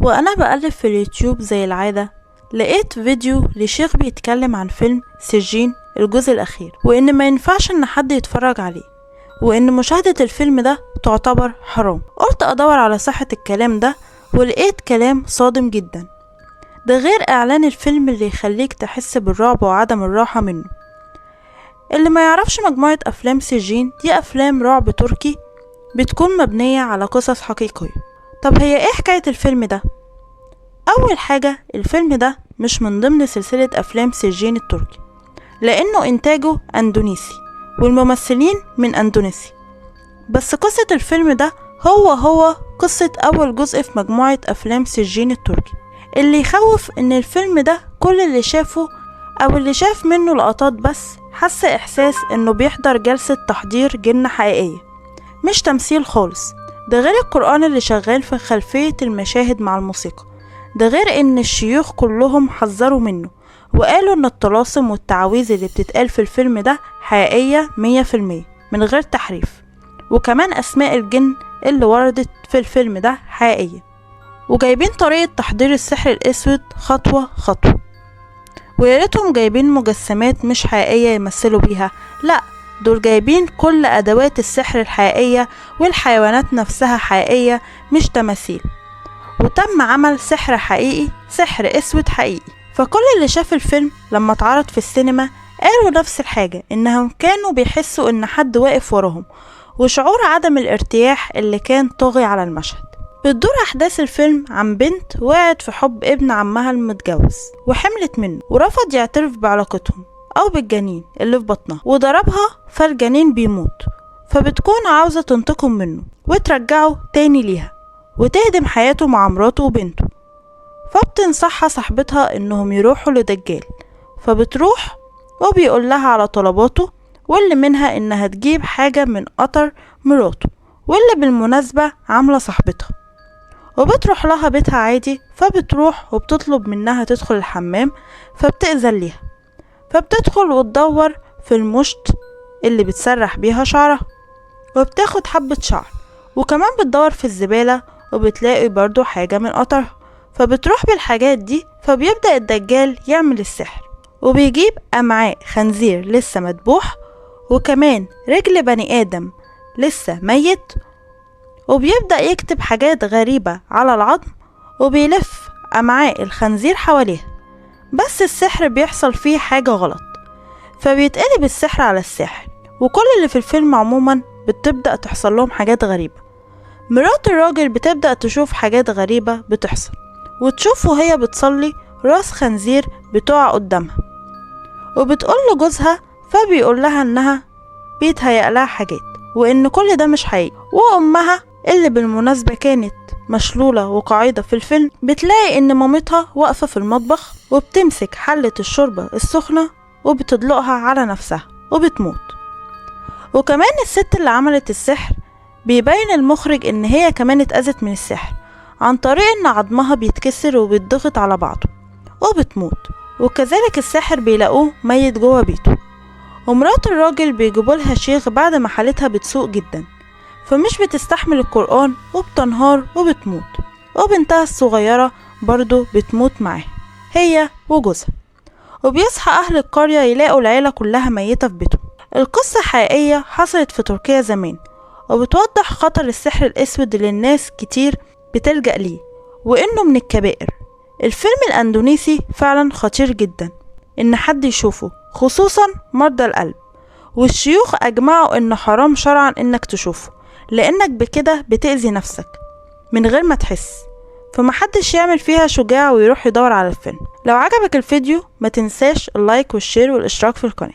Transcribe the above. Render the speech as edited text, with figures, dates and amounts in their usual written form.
وأنا بقلب في اليوتيوب زي العادة لقيت فيديو لشيخ بيتكلم عن فيلم سجين الجزء الأخير، وإن ما ينفعش إن حد يتفرج عليه، وإن مشاهدة الفيلم ده تعتبر حرام. قلت أدور على صحة الكلام ده ولقيت كلام صادم جدا، ده غير إعلان الفيلم اللي يخليك تحس بالرعب وعدم الراحة منه. اللي ما يعرفش مجموعة أفلام سجين دي أفلام رعب تركي بتكون مبنية على قصص حقيقية. طب هي ايه حكاية الفيلم ده؟ أول حاجة، الفيلم ده مش من ضمن سلسلة أفلام سجين التركي، لأنه إنتاجه أندونيسي والممثلين من أندونيسيا. بس قصة الفيلم ده هو قصة أول جزء في مجموعة أفلام سجين التركي. اللي يخوف إن الفيلم ده كل اللي شافه أو اللي شاف منه لقطات بس حس إحساس إنه بيحضر جلسة تحضير جن حقيقية، مش تمثيل خالص. ده غير القرآن اللي شغال في خلفية المشاهد مع الموسيقى. ده غير إن الشيوخ كلهم حذروا منه وقالوا إن الطلاسم والتعاويذ اللي بتتقال في الفيلم ده حقيقية 100% من غير تحريف. وكمان أسماء الجن اللي وردت في الفيلم ده حقيقية، وجايبين طريقة تحضير السحر الأسود خطوة خطوة. وياريتهم جايبين مجسمات مش حقيقية يمثلوا بيها، لأ، دول جايبين كل أدوات السحر الحقيقية، والحيوانات نفسها حقيقية مش تماثيل. وتم عمل سحر حقيقي، سحر أسود حقيقي. فكل اللي شاف الفيلم لما اتعرض في السينما قالوا نفس الحاجة، إنهم كانوا بيحسوا إن حد واقف وراهم، وشعور عدم الارتياح اللي كان طاغي على المشهد. بتدور أحداث الفيلم عن بنت وقعت في حب ابن عمها المتجوز وحملت منه، ورفض يعترف بعلاقتهم أو بالجنين اللي في بطنها، وضربها فالجنين بيموت. فبتكون عاوزة تنتقم منه وترجعه تاني ليها وتهدم حياته مع مراته وبنته. فبتنصحها صاحبتها إنهم يروحوا لدجال، فبتروح وبيقول لها على طلباته، واللي منها إنها تجيب حاجة من قطر مراته، واللي بالمناسبة عاملة صاحبتها. وبتروح لها بيتها عادي، فبتروح وبتطلب منها تدخل الحمام، فبتأذن ليها. فبتدخل وتدور في المشط اللي بتسرح بيها شعرها، وبتاخد حبة شعر، وكمان بتدور في الزبالة وبتلاقي برضو حاجة من قطرها. فبتروح بالحاجات دي، فبيبدأ الدجال يعمل السحر، وبيجيب أمعاء خنزير لسه مدبوح، وكمان رجل بني آدم لسه ميت، وبيبدأ يكتب حاجات غريبة على العظم، وبيلف أمعاء الخنزير حواليها. بس السحر بيحصل فيه حاجة غلط، فبيتقلب السحر على الساحر. وكل اللي في الفيلم عموما بتبدأ تحصل لهم حاجات غريبة. مرات الراجل بتبدأ تشوف حاجات غريبة بتحصل، وتشوف وهي بتصلي راس خنزير بتقع قدامها، وبتقول لجوزها، فبيقول لها انها بيتهيأ لها حاجات، وان كل ده مش حقيقي. وامها اللي بالمناسبة كانت مشلولة وقاعدة في الفيلم، بتلاقي ان مامتها واقفة في المطبخ وبتمسك حلة الشوربة السخنة وبتدلقها على نفسها وبتموت. وكمان الست اللي عملت السحر بيبين المخرج ان هي كمان اتأذت من السحر، عن طريق ان عظمها بيتكسر وبيتضغط على بعضه وبتموت. وكذلك الساحر بيلاقوه ميت جوه بيته. ومرات الراجل بيجيبولها شيخ بعد ما حالتها بتسوء جدا، فمش بتستحمل القرآن وبتنهار وبتموت. وبنتها الصغيرة برضو بتموت معاه هي وجوزها. وبيصحى أهل القرية يلاقوا العيلة كلها ميتة في بيتهم. القصة حقيقية حصلت في تركيا زمان، وبتوضح خطر السحر الأسود اللي الناس كتير بتلجأ ليه، وإنه من الكبائر. الفيلم الأندونيسي فعلا خطير جدا إن حد يشوفه، خصوصا مرضى القلب. والشيوخ أجمعوا إنه حرام شرعا إنك تشوفه، لأنك بكده بتأذي نفسك من غير ما تحس. فمحدش يعمل فيها شجاع ويروح يدور على الفيلم. لو عجبك الفيديو ما تنساش اللايك والشير والاشتراك في القناة.